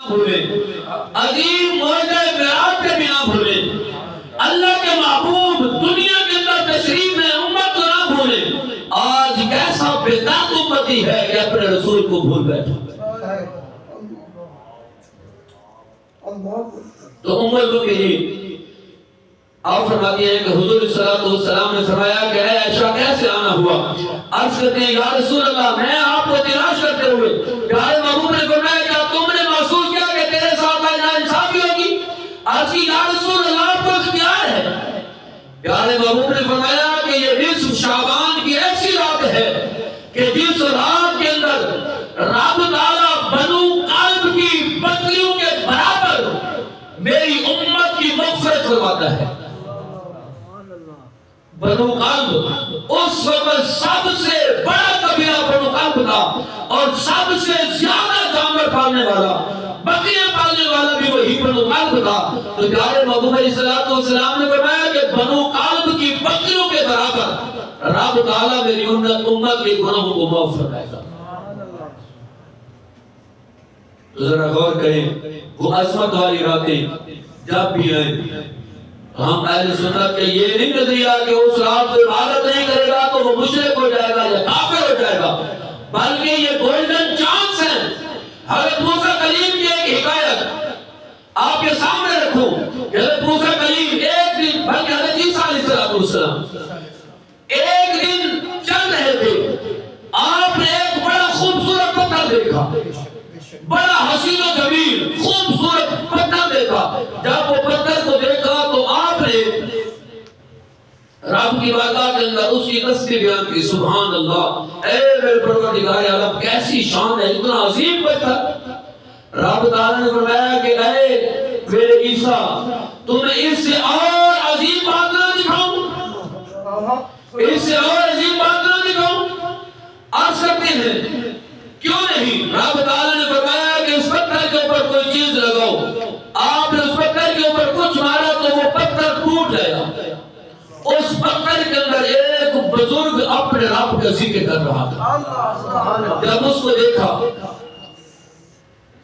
بھولے، عظیم معجزہ معراج کے بھی نہ بھولے، اللہ کے محبوب دنیا کے اندر تشریف ہے، امت کو نہ بھولے۔ آج کیسا بےتاب امتی ہے کہ اپنے رسول کو بھول بیٹھا۔ تو امت کو کہیے، آپ فرماتی ہیں کہ حضور صلی اللہ علیہ وسلم نے فرمایا کہ اے عائشہ کیسے آنا ہوا؟ عرض کرتے ہیں یا رسول اللہ میں آپ کو تلاش کرتے ہوئے پیارے محبوب نے فرمایا کیا تم نے محسوس کیا کہ تیرے ساتھ آج ناانصافی ہوگی؟ عرض کی یا رسول اللہ آپ کو اختیار ہے۔ پیارے محبوب نے فرمایا کہ یہ نصف شعبان کی ایسی رات ہے کہ جس رات کے اندر رب تعالیٰ بنو قلب کی بکریوں کے برابر میری امت کی مغفرت فرماتا ہے۔ بنو قلب اس وقت سب سے بڑا قبیلہ بنو قلب تھا اور سب سے زیادہ جانور پالنے والا بکریاں پالنے والا بھی وہی بنو قلب تھا۔ تو پیارے محبوب علیہ السلام نے فرمایا کہ بنو قلب کی بکریوں کے برابر رب تعالیٰ میری امت کے گناہوں کو معاف فرمائے گا۔ تو ذرا غور کریں وہ عظمت والی راتیں جب بھی آئیں، ہم اہل سنت کے یہ نہیں نظریہ کہ اس رات کو عبادت نہیں کرے گا تو وہ مشرک ہو جائے گا یا کافر ہو جائے گا، بلکہ یہ گولڈن چانس ہے۔ حضرت موسیٰ کلیم کی ایک حکایت آپ کے سامنے رکھوں کہ حضرت موسیٰ کلیم ایک دن، بلکہ حضرت عیسیٰ علیہ السلام ایک دن چل رہے تھے، آپ نے ایک بڑا خوبصورت پتھر دیکھا، بڑا حسین و جمیل خوبصورت پتھر دیکھا۔ جب وہ پتھر کو دیکھا تو آپ نے رب کی بارگاہ کے اندر اس کی تصویر بیان کی، سبحان اللہ، اے میرے پروردگار عالم کیسی شان ہے، اتنا عظیم پتھر۔ رب تعالیٰ نے فرمایا کہ اے میرے عیسیٰ تمہیں اس سے اور عظیم بات نہ دکھاؤں، اس سے اور عظیم بات نہ دکھاؤں؟ عرض کرتے ہیں کیوں نہیں؟ رب تعالیٰ نے فرمایا کہ اس پتھر کے اوپر کوئی چیز لگاؤ، آپ نے اس پتھر کے اوپر کچھ مارا تو وہ پتھر ٹوٹ گیا۔ اس پتھر کے اندر ایک بزرگ اپنے رب کا ذکر کر رہا تھا۔ جب اس کو دیکھا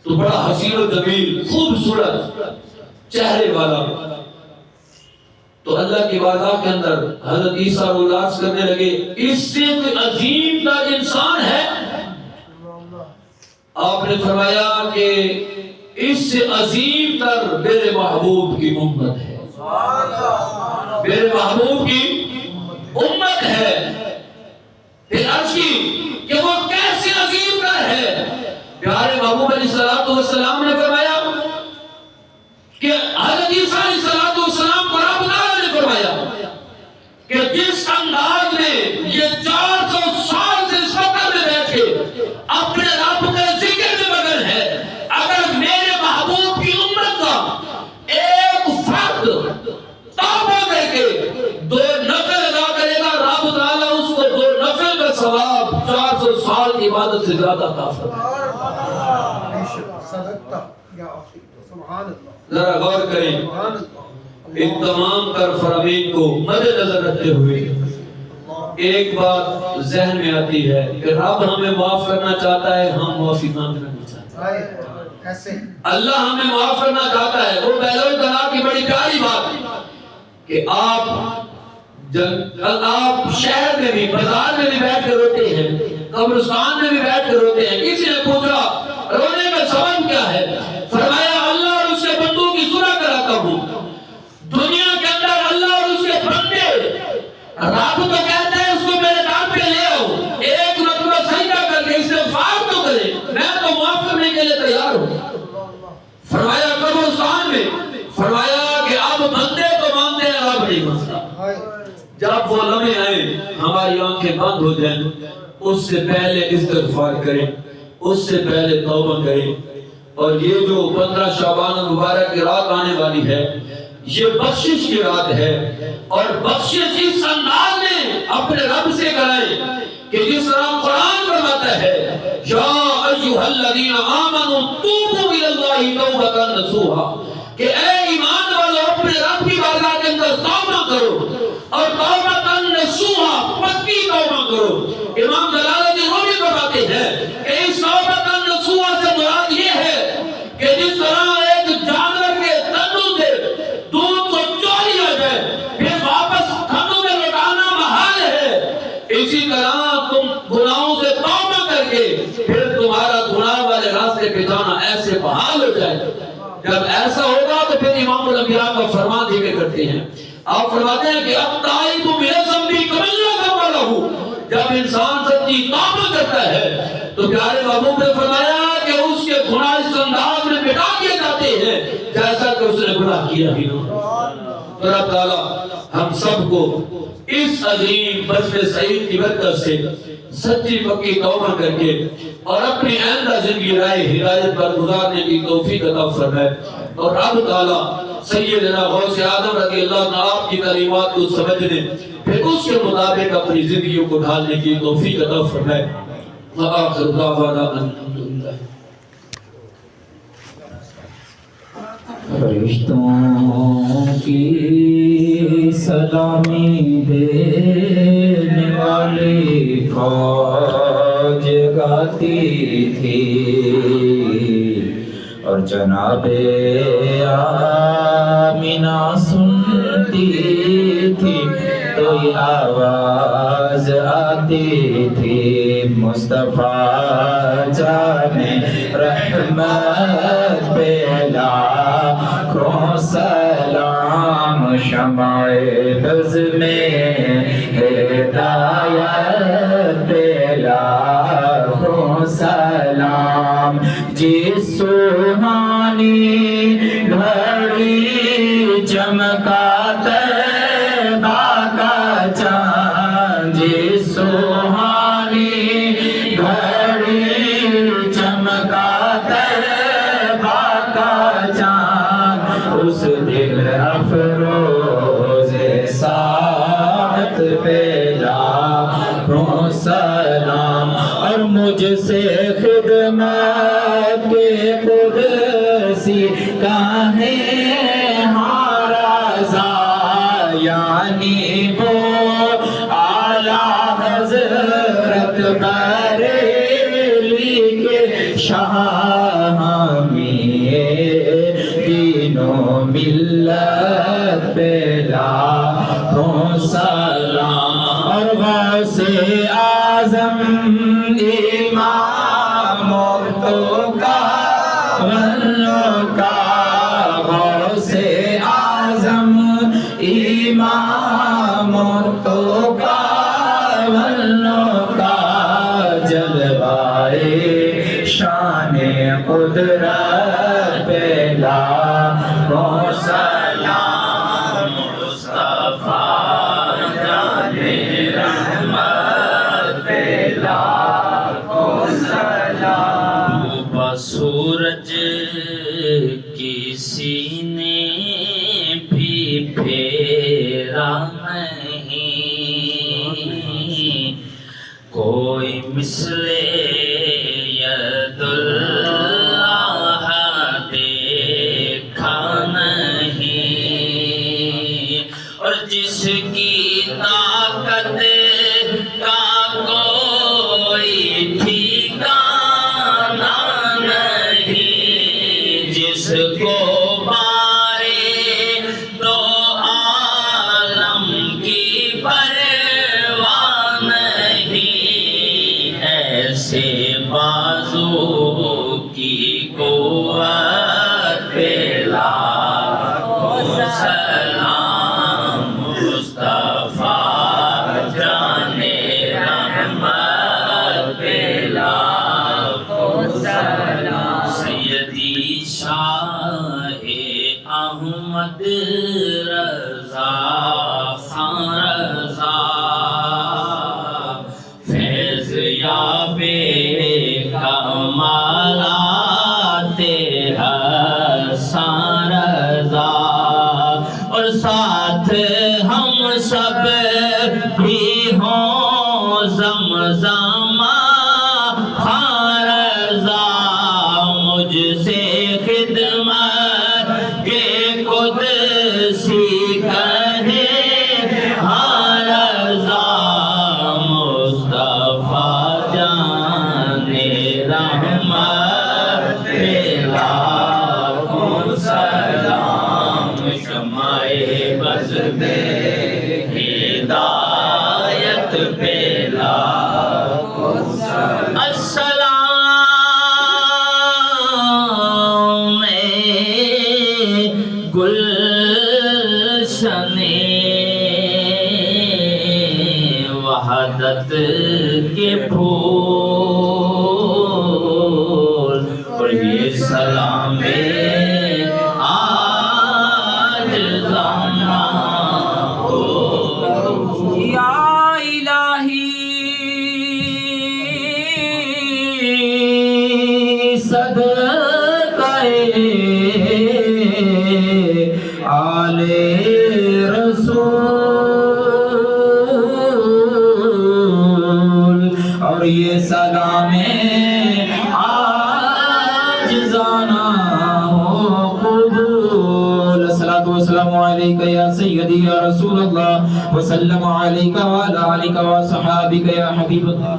تو بڑا حسین و جمیل خوبصورت چہرے والا، تو اللہ کی بارگاہ کے اندر حضرت عیسیٰ عرض کرنے لگے اس سے کوئی عظیم تر انسان ہے؟ آپ نے فرمایا کہ اس سے عظیم تر میرے محبوب کی امت ہے، میرے محبوب کی امت ہے۔ پھر عرض کی کہ وہ کیسے عظیم تر ہے؟ پیارے محبوب علیہ السلام نے فرمایا کہ حضرت عیسیٰ علیہ السلام کو رب تعالیٰ نے فرمایا کہ جس انداز میں یہ 400 سال سے اس پتھر میں بیٹھ کے اپنے رب کے ذکر میں مگن ہے، اگر میرے محبوب کی امت کا ایک فرد توبہ کر کے 2 نفل ادا کرے گا، رب تعالیٰ اس کو 2 نفل کا ثواب 400 سال کی عبادت سے زیادہ عطا فرمائے۔ ذرا غور کریں ان تمام تر فرامین کو مد نظر رکھتے ہوئے ایک بات ذہن میں آتی ہے کہ رب ہمیں معاف کرنا چاہتا ہے، ہم معافی مانگنا نہیں چاہتے۔ اللہ ہمیں معاف کرنا چاہتا ہے، وہ پہلے طلاق کی بڑی پیاری بات کہ آپ شہر میں بھی بازار میں بھی بیٹھ کر روتے ہیں، قبرستان میں بھی بیٹھ کر روتے ہیں۔ کسی نے پوچھا رونے کا سبب کیا ہے؟ فرمایا اللہ اور اس کے بندوں کی صلح کراتا ہوں۔ دنیا کے اندر اللہ اور اس کے بندے رب تو کہتا ہے اس کو میرے نام پہ لے آؤ، ایک مرتبہ سجدہ کر کے استغفار تو کرے، میں تو معاف کرنے کے لیے تیار ہوں۔ فرمایا قبرستان میں فرمایا کہ اب بندے تو مانتے ہیں، رب نہیں مانتا۔ جب وہ لمحے آئے ہماری آنکھیں بند ہو جائیں، اس سے پہلے استغفار کریں، اس سے پہلے توبہ کریں۔ اور یہ جو 15 شعبان المبارک کی رات آنے والی ہے یہ بخشش کی رات ہے، اور بخشش اس انداز میں اپنے رب سے کرائیں کہ جس طرح قرآن فرماتا ہے یا ایھا الذین آمنوا توبوا الی اللہ توبۃ نصوحا، کہ اے ایمان والو اپنے رب کی بارگاہ کے اندر توبہ کرو، اور توبۃ نصوحا پکی توبہ کرو۔ امام جلال الدین رومی فرماتے ہیں کہ اس توبۃ نصوحا سے مراد یہ ہے کہ جس سے بحال ہو جائے. جب ایسا ہوگا تو پھر امام الانبیاء کا فرمان ذکر کرتے ہیں. آپ فرماتے ہیں کہ اب تائب من الذنب کمن لا ذنب لہ. جب انسان سچی توبہ کرتا ہے تو پیارے محبوب نے فرمایا کہ اس کے گناہ اس انداز میں مٹا دیے جاتے ہیں جیسا کہ اس نے گناہ کیا ہی نہ. تو رب تعالیٰ ہم سب کو اس عظیم بزم سعید کی برکت سے سچی پکی توبہ کر کے اور اپنی آئندہ زندگی راہ ہدایت پر گزارنے کی توفیق عطا فرمائے. اور رب تعالیٰ سیدنا غوث اعظم رضی اللہ عنہ آپ کی تعلیمات کو سمجھنے پھر اس کے مطابق اپنی زندگیوں کو ڈھالنے کی توفیق عطا فرمائے. وآخر دعوانا ان الحمدللہ. فرشتوں کی سلامی دینے والی فوج گاتی تھی اور جناب آمینہ سنتی تھی تو یہ آواز آتی تھی مصطفیٰ جان رحمت پہ لاکھوں سلام شمع بز میں ہدایت پہ لاکھوں سلام. جس سوہانی گھڑی چمکا طیبہ کا چاند, جس سوہانی گھڑی چمکا طیبہ کا چاند, اس دل افروز ساعت پہ لاکھوں سلام. اور مجھ سے خدمت کے قدسی کاہے رضا, یعنی وہ اعلیٰ حضرت بریلی کے شاہ دین و ملت پہ لاکھوں سلام. اور غوث اعظم امام تو کا غوث اعظم امام تو کا جلوائے شان قدرت پہ لاکھوں سلام. مصطفیٰ جان رحمت پہ لاکھوں سلام. سورج کسی نے بھی پھیرا نہیں, کوئی مثل ید اللہ دیکھا نہیں, اور جس کی طاقت کا کوئی ٹھکانہ نہیں, جس کو بارے تو عالم کی پرواہ نہیں, ایسے بازو کی قوت پہ لاکھوں سلام. مصطفیٰ جان رحمت پہ لاکھوں سلام. سیدی شاہ احمد رضا خان رضا, فیض یاب کمالات حسان رضا, اور ساتھ ہم سب بھی ہوں زمزمہ خان رضا, مجھ سے خدمت کے قدسی کہے ہاں رضا. مصطفیٰ جان رحمت پہ لاکھوں سلام. شمع کے پھول اور یہ سلام آج زانا ہو یا الہی صدقہ آل رسول اور یہ سلام آج زانا ہو قبول الصلاة والسلام علیکہ یا سیدی یا رسول اللہ وسلم علیکہ وعلا علیکہ وصحابکہ یا حبیب اللہ